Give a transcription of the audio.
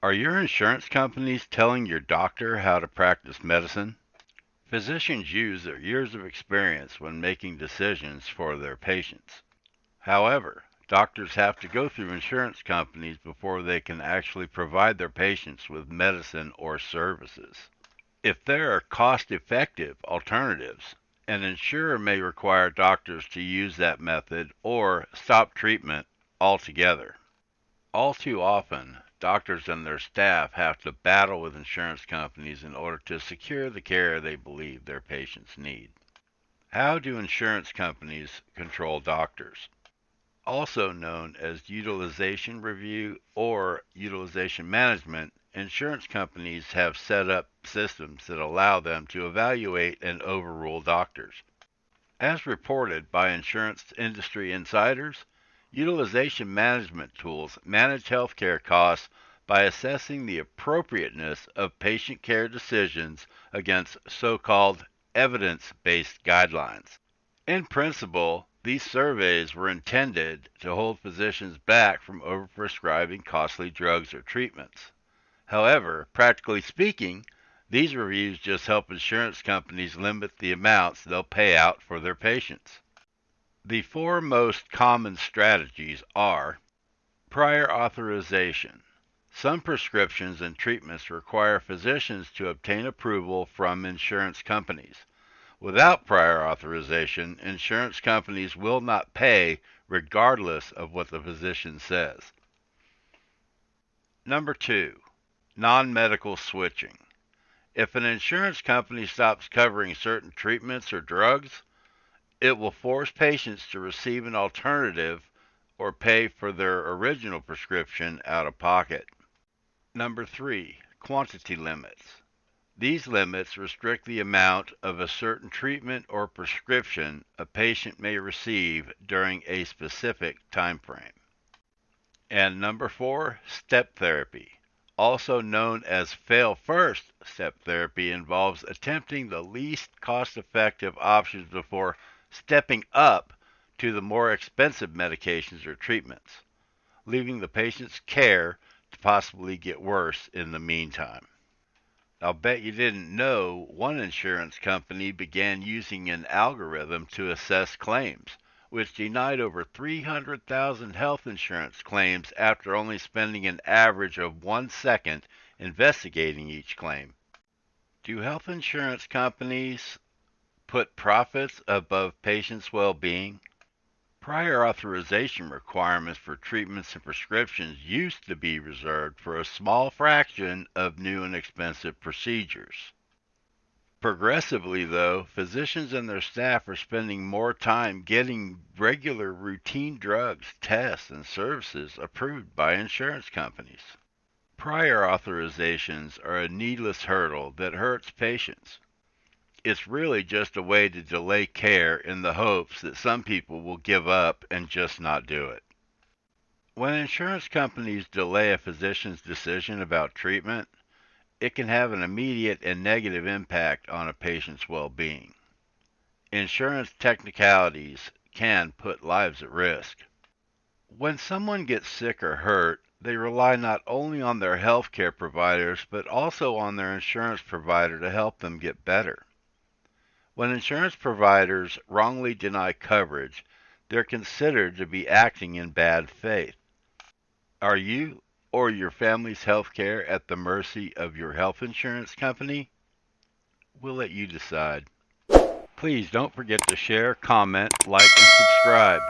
Are your insurance companies telling your doctor how to practice medicine? Physicians use their years of experience when making decisions for their patients. However, doctors have to go through insurance companies before they can actually provide their patients with medicine or services. If there are cost-effective alternatives, an insurer may require doctors to use that method or stop treatment altogether. All too often, doctors and their staff have to battle with insurance companies in order to secure the care they believe their patients need. How do insurance companies control doctors? Also known as utilization review or utilization management, insurance companies have set up systems that allow them to evaluate and overrule doctors. As reported by insurance industry insiders, utilization management tools manage healthcare costs by assessing the appropriateness of patient care decisions against so-called evidence-based guidelines. In principle, these surveys were intended to hold physicians back from overprescribing costly drugs or treatments. However, practically speaking, these reviews just help insurance companies limit the amounts they'll pay out for their patients. The four most common strategies are prior authorization. Some prescriptions and treatments require physicians to obtain approval from insurance companies. Without prior authorization, insurance companies will not pay regardless of what the physician says. Number 2. Non-medical switching. If an insurance company stops covering certain treatments or drugs, it will force patients to receive an alternative or pay for their original prescription out of pocket. Number 3. Quantity limits. These limits restrict the amount of a certain treatment or prescription a patient may receive during a specific time frame. And number 4, step therapy. Also known as fail first step therapy involves attempting the least cost-effective options before stepping up to the more expensive medications or treatments, leaving the patient's care to possibly get worse in the meantime. I'll bet you didn't know one insurance company began using an algorithm to assess claims, which denied over 300,000 health insurance claims after only spending an average of 1 second investigating each claim. Do health insurance companies put profits above patients' well-being? Prior authorization requirements for treatments and prescriptions used to be reserved for a small fraction of new and expensive procedures. Progressively, though, physicians and their staff are spending more time getting regular routine drugs, tests, and services approved by insurance companies. Prior authorizations are a needless hurdle that hurts patients. It's really just a way to delay care in the hopes that some people will give up and just not do it. When insurance companies delay a physician's decision about treatment, it can have an immediate and negative impact on a patient's well-being. Insurance technicalities can put lives at risk. When someone gets sick or hurt, they rely not only on their healthcare providers, but also on their insurance provider to help them get better. When insurance providers wrongly deny coverage, they're considered to be acting in bad faith. Are you or your family's health care at the mercy of your health insurance company? We'll let you decide. Please don't forget to share, comment, like, and subscribe.